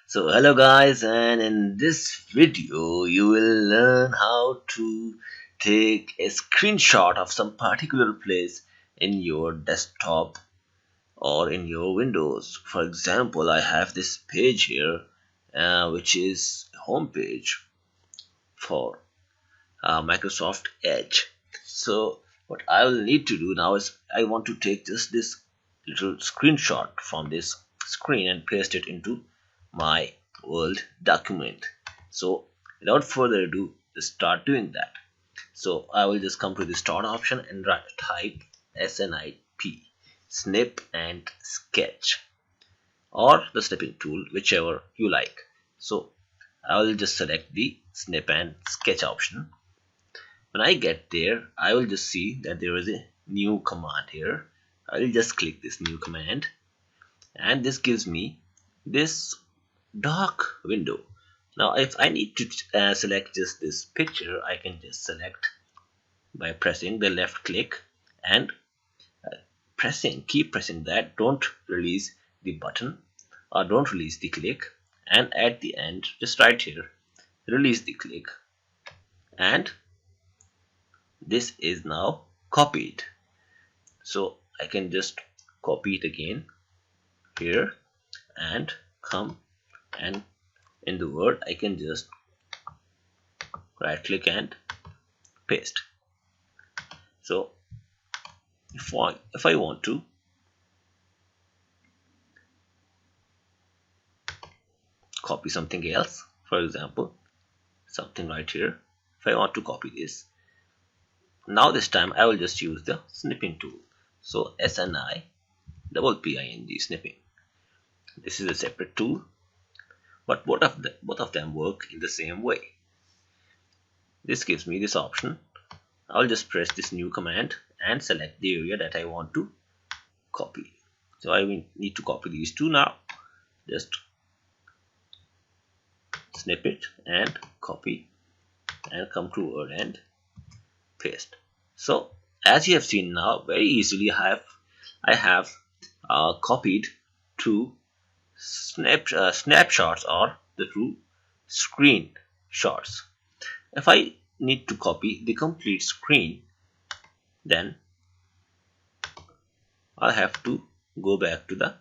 So hello guys, and in this video you will learn how to take a screenshot of some particular place in your desktop or in your Windows. For example, I have this page here which is a home page for Microsoft Edge. So what I will need to do now is I want to take just this little screenshot from this screen and paste it into my Word document. So without further ado, just start doing that. So I will just come to the start option and type SNIP, snip and sketch, or the snipping tool, whichever you like. So I will just select the snip and sketch option. When I get there, I will just see that there is a new command here. I will just click this new command, and this gives me this dark window. Now if I need to select just this picture, I can just select by pressing the left click and keep pressing that. Don't release the button or don't release the click, and at the end just right here release the click, and this is now copied. So I can just copy it again here and come, and in the Word I can just right click and paste. So if I want to copy something else, for example something right here, if I want to copy this, now this time I will just use the snipping tool. So SNIPPING, snipping. This is a separate tool, but both of them work in the same way. This gives me this option. I'll just press this new command and select the area that I want to copy. So I will need to copy these two now. Just snip it and copy and come to Word and paste. So as you have seen now, very easily I have copied two snapshots or the two screen shots. If I need to copy the complete screen, then I have to go back to the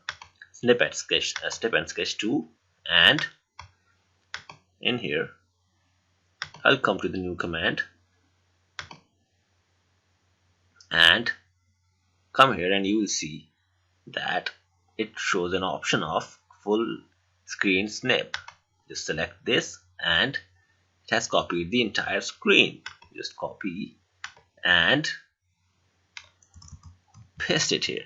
snip and sketch tool, and in here I'll come to the new command and come here, and you will see that it shows an option of full screen snip. Just select this and it has copied the entire screen. Just copy and paste it here,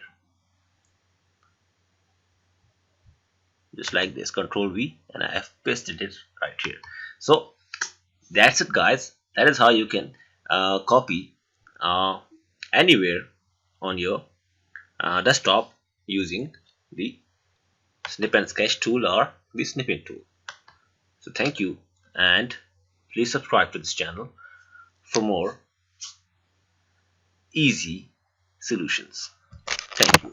just like this. Control V, and I have pasted it right here. So that's it guys. That is how you can copy anywhere on your desktop using the snip and sketch tool or the snipping tool. So thank you, and please subscribe to this channel for more easy solutions. Thank you.